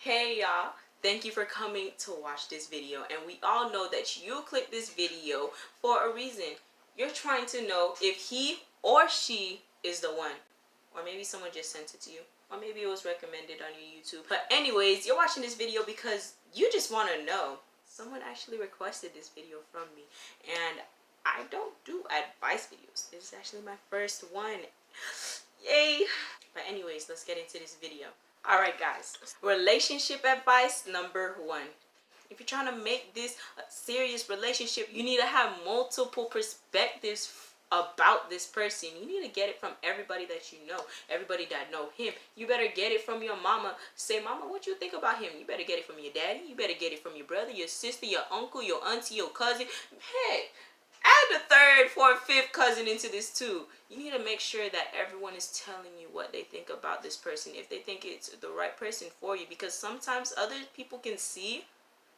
Hey y'all, thank you for coming to watch this video, and we all know that you clicked this video for a reason. You're trying to know if he or she is the one, or maybe someone just sent it to you, or maybe it was recommended on your YouTube. But anyways, you're watching this video because you just want to know. Someone actually requested this video from me, and I don't do advice videos. This is actually my first one. Yay! But anyways, let's get into this video. Alright guys, relationship advice number 1. If you're trying to make this a serious relationship, you need to have multiple perspectives about this person. You need to get it from everybody that you know, everybody that know him. You better get it from your mama. Say, mama, what you think about him? You better get it from your daddy. You better get it from your brother, your sister, your uncle, your auntie, your cousin. Hey, add the third, fourth, fifth cousin into this too. You need to make sure that everyone is telling you what they think about this person, if they think it's the right person for you, because sometimes other people can see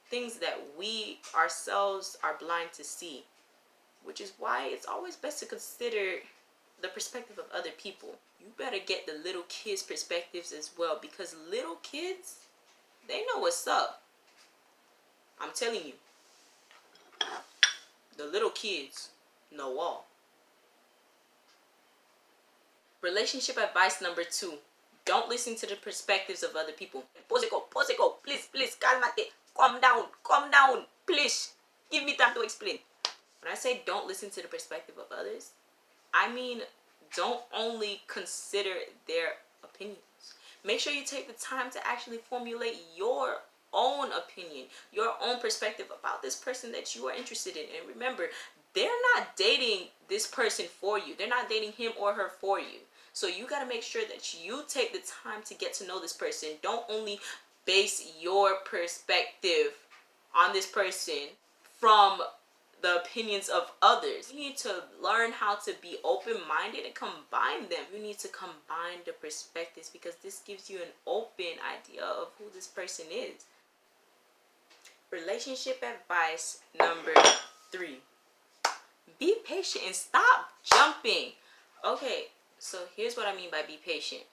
things that we ourselves are blind to see, which is why it's always best to consider the perspective of other people. You better get the little kids' perspectives as well, because little kids, they know what's up. I'm telling you. The little kids know all. Relationship advice number 2. Don't listen to the perspectives of other people. Poseko, please, calmate. Calm down, please. Give me time to explain. When I say don't listen to the perspective of others, I mean don't only consider their opinions. Make sure you take the time to actually formulate your own opinion, your own perspective about this person that you are interested in. And remember, they're not dating this person for you. They're not dating him or her for you. So you got to make sure that you take the time to get to know this person. Don't only base your perspective on this person from the opinions of others. You need to learn how to be open-minded and combine them. You need to combine the perspectives, because this gives you an open idea of who this person is. Relationship advice number 3. Be patient and stop jumping. Okay, so here's what I mean by be patient.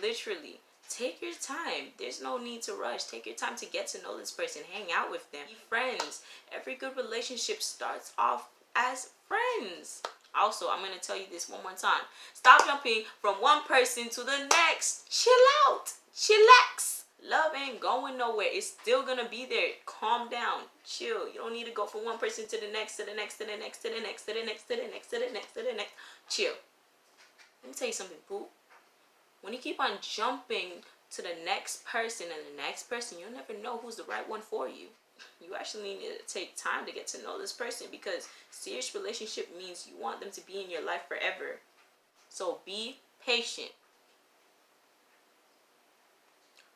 Literally, take your time. There's no need to rush. Take your time to get to know this person. Hang out with them. Be friends. Every good relationship starts off as friends. Also, I'm going to tell you this one more time. Stop jumping from one person to the next. Chill out. Chillax. Love ain't going nowhere. It's still going to be there. Calm down. Chill. You don't need to go from one person to the next, to the next, to the next, to the next, to the next, to the next, to the next, to the next. Chill. Let me tell you something, boo. When you keep on jumping to the next person and the next person, you'll never know who's the right one for you. You actually need to take time to get to know this person, because serious relationship means you want them to be in your life forever. So be patient.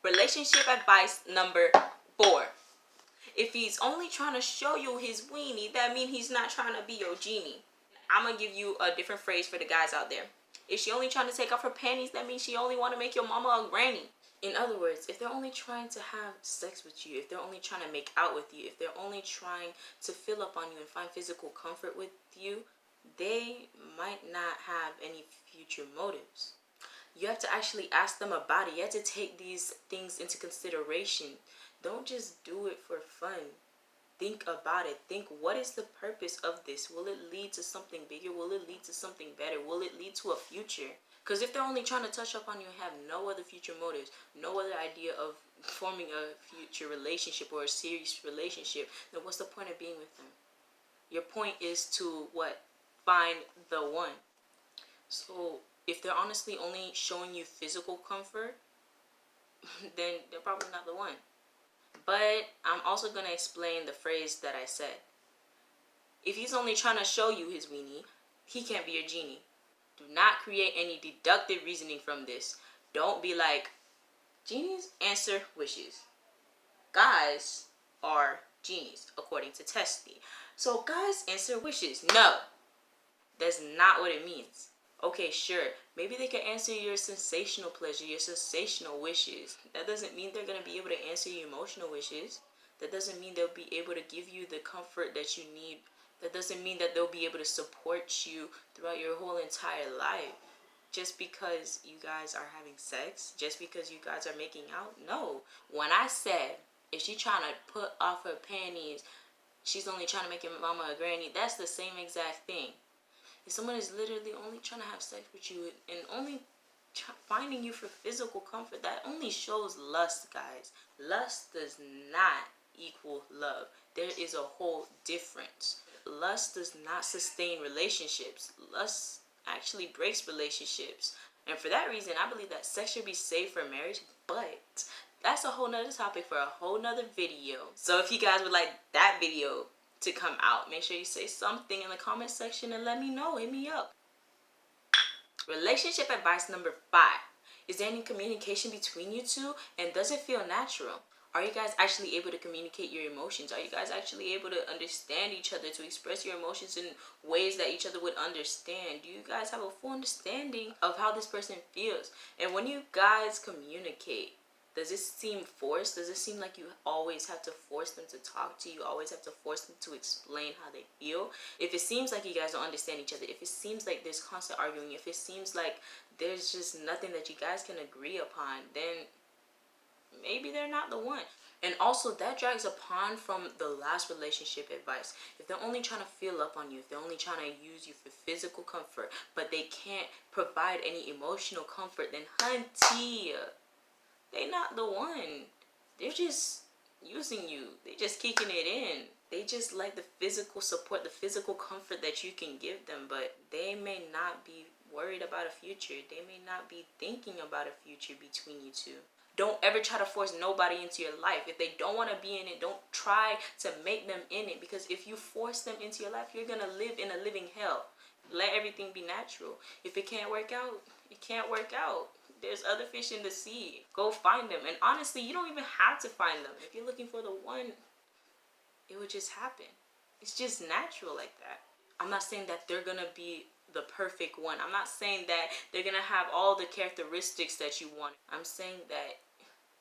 Relationship advice number 4. If he's only trying to show you his weenie, that means he's not trying to be your genie. I'm going to give you a different phrase for the guys out there. If she only trying to take off her panties, that means she only want to make your mama a granny. In other words, if they're only trying to have sex with you, if they're only trying to make out with you, if they're only trying to fill up on you and find physical comfort with you, they might not have any future motives. You have to actually ask them about it. You have to take these things into consideration. Don't just do it for fun. Think about it. Think, what is the purpose of this? Will it lead to something bigger? Will it lead to something better? Will it lead to a future? Because if they're only trying to touch up on you and have no other future motives, no other idea of forming a future relationship or a serious relationship, then what's the point of being with them? Your point is to what? Find the one. So if they're honestly only showing you physical comfort, then they're probably not the one. But I'm also going to explain the phrase that I said. If he's only trying to show you his weenie, he can't be your genie. Do not create any deductive reasoning from this. Don't be like, genies answer wishes. Guys are genies, according to Testy. So guys answer wishes. No, that's not what it means. Okay, sure, maybe they can answer your sensational pleasure, your sensational wishes. That doesn't mean they're going to be able to answer your emotional wishes. That doesn't mean they'll be able to give you the comfort that you need. That doesn't mean that they'll be able to support you throughout your whole entire life. just because you guys are having sex, just because you guys are making out. No. When I said, if she trying to put off her panties, she's only trying to make your mama a granny, that's the same exact thing. If someone is literally only trying to have sex with you and only finding you for physical comfort, that only shows lust, guys. Lust does not equal love. There is a whole difference. Lust does not sustain relationships. Lust actually breaks relationships. And for that reason, I believe that sex should be safe for marriage, but that's a whole nother topic for a whole nother video. So if you guys would like that video to come out, make sure you say something in the comment section and let me know. Hit me up. Relationship advice number 5. Is there any communication between you two, and does it feel natural? Are you guys actually able to communicate your emotions? Are you guys actually able to understand each other, to express your emotions in ways that each other would understand? Do you guys have a full understanding of how this person feels? And when you guys communicate, does it seem forced? Does it seem like you always have to force them to talk to you? Always have to force them to explain how they feel? If it seems like you guys don't understand each other, if it seems like there's constant arguing, if it seems like there's just nothing that you guys can agree upon, then maybe they're not the one. And also, that drags upon from the last relationship advice. If they're only trying to feel up on you, if they're only trying to use you for physical comfort, but they can't provide any emotional comfort, then hunty, they not the one. They're just using you. They just kicking it in. They just like the physical support, the physical comfort that you can give them, but they may not be worried about a future. They may not be thinking about a future between you two. Don't ever try to force nobody into your life. If they don't want to be in it, don't try to make them in it, because if you force them into your life, you're going to live in a living hell. Let everything be natural. If it can't work out, it can't work out. There's other fish in the sea. Go find them. And honestly, you don't even have to find them. If you're looking for the one, it would just happen. It's just natural like that. I'm not saying that they're going to be the perfect one. I'm not saying that they're going to have all the characteristics that you want. I'm saying that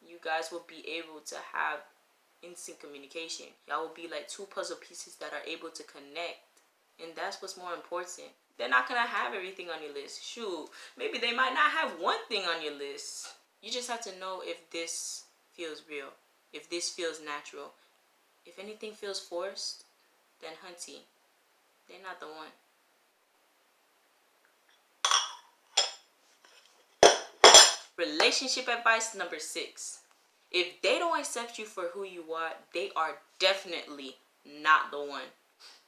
you guys will be able to have instant communication. Y'all will be like two puzzle pieces that are able to connect. And that's what's more important. They're not going to have everything on your list. Shoot, maybe they might not have one thing on your list. You just have to know if this feels real, if this feels natural. If anything feels forced, then hunty, they're not the one. Relationship advice number 6. If they don't accept you for who you are, they are definitely not the one.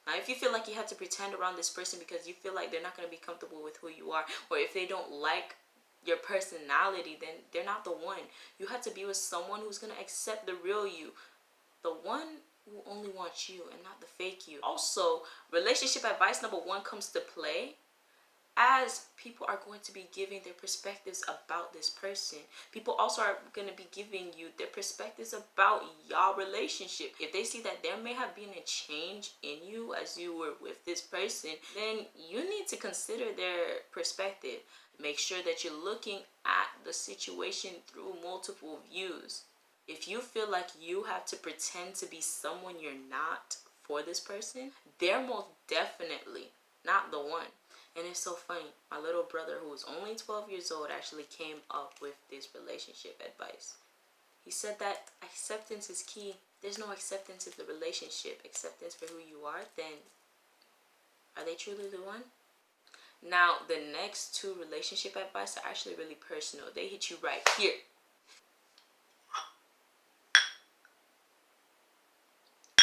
Now, if you feel like you have to pretend around this person because you feel like they're not going to be comfortable with who you are, or if they don't like your personality, then they're not the one. You have to be with someone who's going to accept the real you. The one who only wants you and not the fake you. Also, relationship advice number 1 comes to play as people are going to be giving their perspectives about this person. People also are going to be giving you their perspectives about y'all relationship. If they see that there may have been a change in you as you were with this person, then you need to consider their perspective. Make sure that you're looking at the situation through multiple views. If you feel like you have to pretend to be someone you're not for this person, they're most definitely not the one. And it's so funny, my little brother, who was only 12 years old, actually came up with this relationship advice. He said that acceptance is key. There's no acceptance in the relationship, acceptance for who you are, then are they truly the one? Now, the next 2 relationship advice are actually really personal. They hit you right here.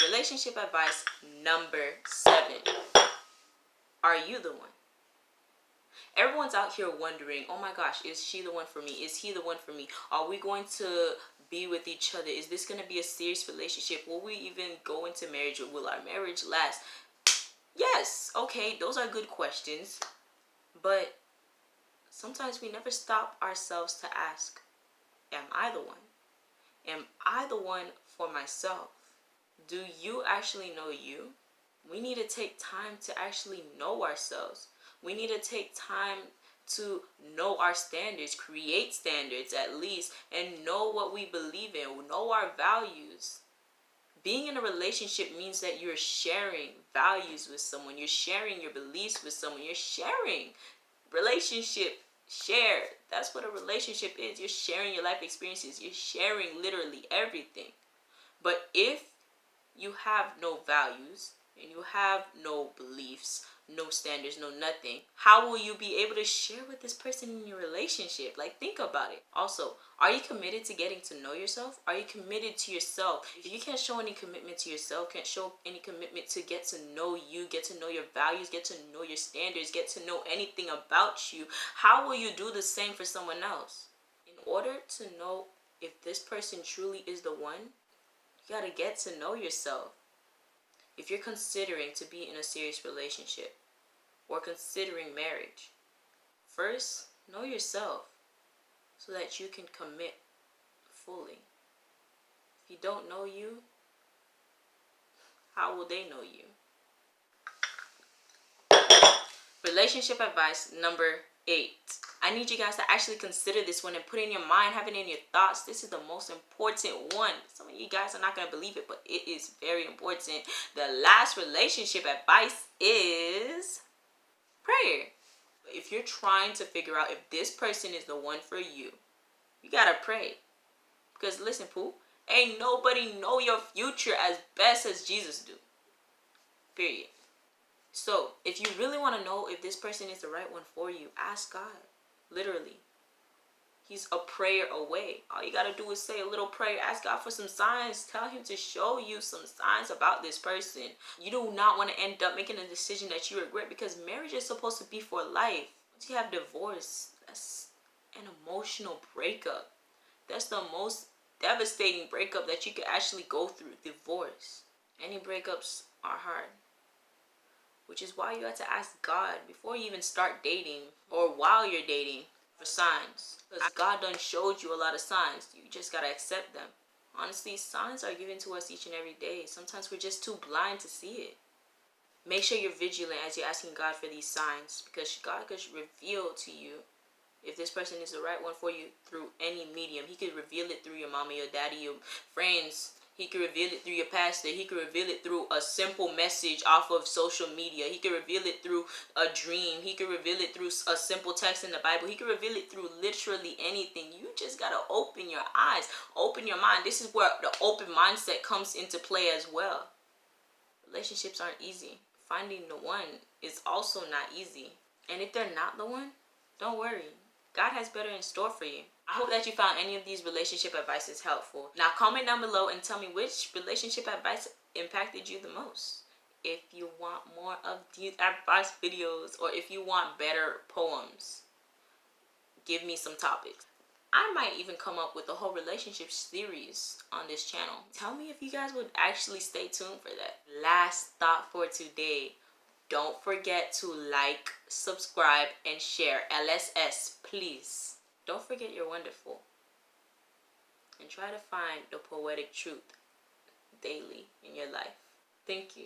Relationship advice number 7. Are you the one? Everyone's out here wondering, oh my gosh, is she the one for me? Is he the one for me? Are we going to be with each other? Is this going to be a serious relationship? Will we even go into marriage, or will our marriage last? Yes, okay, those are good questions. But sometimes we never stop ourselves to ask, am I the one? Am I the one for myself? Do you actually know you? We need to take time to actually know ourselves. We need to take time to know our standards, create standards at least, and know what we believe in, know our values. Being in a relationship means that you're sharing values with someone. You're sharing your beliefs with someone. You're sharing relationship Share. That's what a relationship is. You're sharing your life experiences. You're sharing literally everything. But if you have no values and you have no beliefs, no standards, no nothing, how will you be able to share with this person in your relationship? Like, think about it. Also, are you committed to getting to know yourself? Are you committed to yourself? If you can't show any commitment to yourself, can't show any commitment to get to know you, get to know your values, get to know your standards, get to know anything about you, how will you do the same for someone else? In order to know if this person truly is the one, you gotta get to know yourself. If you're considering to be in a serious relationship or considering marriage, first know yourself so that you can commit fully. If you don't know you, how will they know you? Relationship advice number 8. I need you guys to actually consider this one and put it in your mind, have it in your thoughts. This is the most important one. Some of you guys are not going to believe it, but it is very important. The last relationship advice is prayer. If you're trying to figure out if this person is the one for you, you got to pray. Because listen, Pooh, ain't nobody know your future as best as Jesus do. Period. So, if you really want to know if this person is the right one for you, ask God. Literally. He's a prayer away. All you got to do is say a little prayer. Ask God for some signs. Tell him to show you some signs about this person. You do not want to end up making a decision that you regret, because marriage is supposed to be for life. Once you have divorce, that's an emotional breakup. That's the most devastating breakup that you could actually go through. Divorce. Any breakups are hard. Which is why you have to ask God before you even start dating or while you're dating for signs. Because God done showed you a lot of signs. You just got to accept them. Honestly, signs are given to us each and every day. Sometimes we're just too blind to see it. Make sure you're vigilant as you're asking God for these signs, because God could reveal to you if this person is the right one for you through any medium. He could reveal it through your mama, your daddy, your friends. He could reveal it through your pastor. He could reveal it through a simple message off of social media. He could reveal it through a dream. He could reveal it through a simple text in the Bible. He could reveal it through literally anything. You just got to open your eyes, open your mind. This is where the open mindset comes into play as well. Relationships aren't easy. Finding the one is also not easy. And if they're not the one, don't worry. God has better in store for you. I hope that you found any of these relationship advices helpful. Now comment down below and tell me which relationship advice impacted you the most. If you want more of these advice videos, or if you want better poems, give me some topics. I might even come up with a whole relationship series on this channel. Tell me if you guys would actually stay tuned for that. Last thought for today. Don't forget to like, subscribe, and share. LSS, please. Don't forget you're wonderful. And try to find the poetic truth daily in your life. Thank you.